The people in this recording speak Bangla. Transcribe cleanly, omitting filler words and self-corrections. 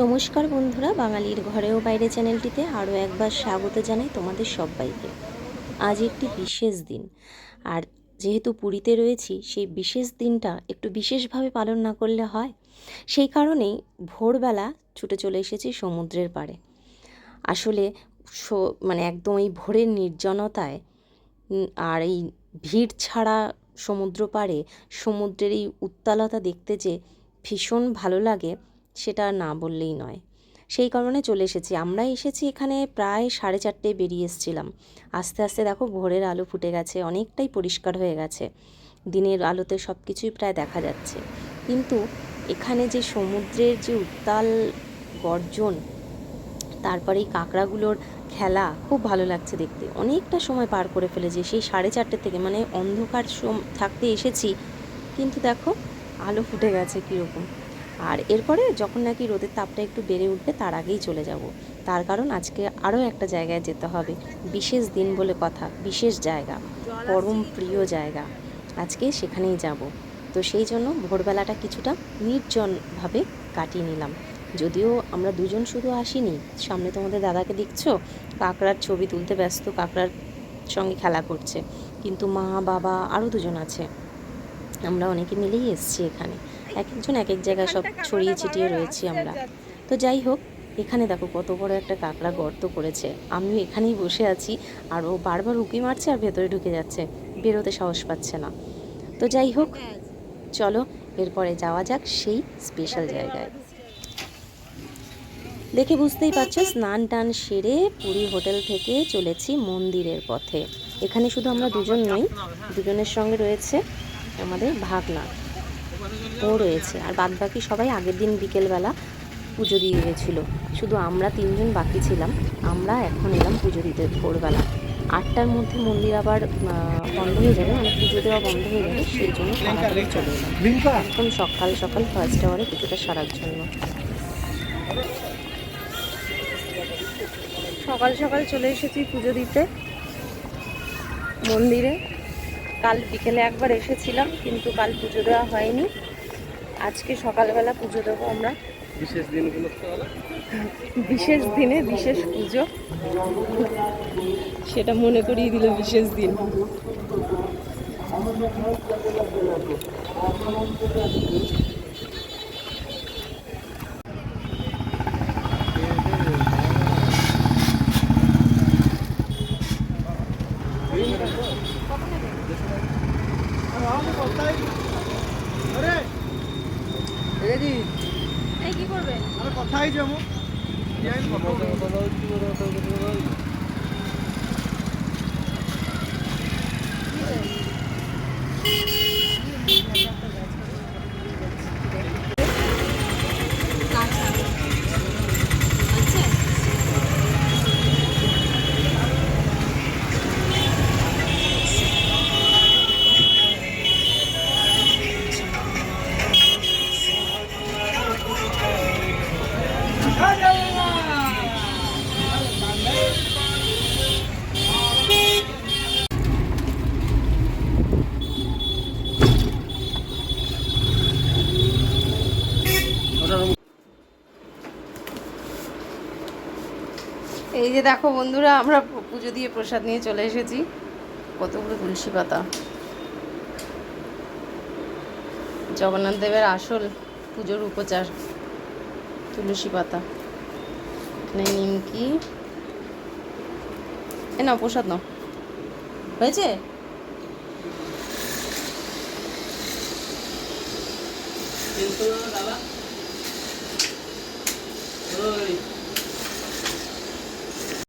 নমস্কার বন্ধুরা, বাঙালির ঘরেও বাইরে চ্যানেলটিতে আরও একবার স্বাগত জানাই তোমাদের সবাইকে। আজ একটি বিশেষ দিন, আর যেহেতু পুরীতে রয়েছি, সেই বিশেষ দিনটা একটু বিশেষভাবে পালন না করলে হয়। সেই কারণেই ভোরবেলা ছুটে চলে এসেছি সমুদ্রের পাড়ে। আসলে একদম এই ভোরের নির্জনতায় আর এই ভিড় ছাড়া সমুদ্র পাড়ে সমুদ্রের এই উত্তালতা দেখতে যে ভীষণ ভালো লাগে, সেটা না বললেই নয়। সেই কারণে চলে এসেছি। আমরা এসেছি এখানে প্রায় 4:30 বেরিয়ে এসেছিলাম। আস্তে আস্তে দেখো ভোরের আলো ফুটে গেছে, অনেকটাই পরিষ্কার হয়ে গেছে, দিনের আলোতে সব কিছুই প্রায় দেখা যাচ্ছে। কিন্তু এখানে যে সমুদ্রের যে উত্তাল গর্জন, তারপরে এই কাঁকড়াগুলোর খেলা খুব ভালো লাগছে দেখতে। অনেকটা সময় পার করে ফেলেছি সেই 4:30 থেকে, অন্ধকার থাকতে এসেছি, কিন্তু দেখো আলো ফুটে গেছে কীরকম। আর এরপরে যখন নাকি রোদের তাপটা একটু বেড়ে উঠবে তার আগেই চলে যাব। তার কারণ আজকে আরও একটা জায়গায় যেতে হবে। বিশেষ দিন বলে কথা, বিশেষ জায়গা, পরম প্রিয় জায়গা, আজকে সেখানেই যাব। তো সেই জন্য ভোরবেলাটা কিছুটা নির্জনভাবে কাটিয়ে নিলাম। যদিও আমরা দুজন শুধু আসিনি, সামনে তোমাদের দাদাকে দেখছো কাঁকড়ার ছবি তুলতে ব্যস্ত, কাঁকড়ার সঙ্গে খেলা করছে, কিন্তু মা বাবা আরও দুজন আছে। আমরা অনেকে মিলেই এসেছি এখানে, এক একজন এক এক জায়গায় সব ছড়িয়ে ছিটিয়ে রয়েছি আমরা। তো যাই হোক, এখানে দেখো কত বড় একটা কাঁকড়া গর্ত করেছে। আমি এখানেই বসে আছি, আর ও বারবার উঁকি মারছে আর ভেতরে ঢুকে যাচ্ছে, বেরোতে সাহস পাচ্ছে না। তো যাই হোক, চলো এরপরে যাওয়া যাক সেই স্পেশাল জায়গায়। দেখে বুঝতেই পারছো, স্নান টান সেরে পুরী হোটেল থেকে চলেছি মন্দিরের পথে। এখানে শুধু আমরা দুজন নই, দুজনের সঙ্গে রয়েছে আমাদের ভাগনা, ও রয়েছে, আর বাদবাকি সবাই আগের দিন বিকেলবেলা পুজো দিয়ে গেছিলো। শুধু আমরা 3জন বাকি ছিলাম। আমরা এখন এলাম পুজো দিতে ভোরবেলা। 8টার মধ্যে মন্দির আবার বন্ধ হয়ে যাবে, পুজো দেওয়া বন্ধ হয়ে যাবে, সেই জন্য তাড়াতাড়ি চলে এলাম একদম সকাল সকাল ফার্স্ট আওয়ারে পুজোটা সারার জন্য। সকাল সকাল চলে এসেছি পুজো দিতে মন্দিরে। কাল বিকেলে একবার এসেছিলাম, কিন্তু কাল পুজো দেওয়া হয়নি। আজকে সকালবেলা পুজো দেবো আমরা। বিশেষ দিনে বিশেষ পুজো, সেটা মনে করিয়ে দিল বিশেষ দিন। কি করবে কথাই যেমন এই যে দেখো বন্ধুরা, আমরা পুজো দিয়ে প্রসাদ নিয়ে চলে এসেছি। কতগুলো তুলসী পাতা, জগন্নাথ দেবের আসল পুজোর উপচার তুলসী পাতা। এখানে নিমকি, এ নাও প্রসাদ নাও, হয়েছে? দাদা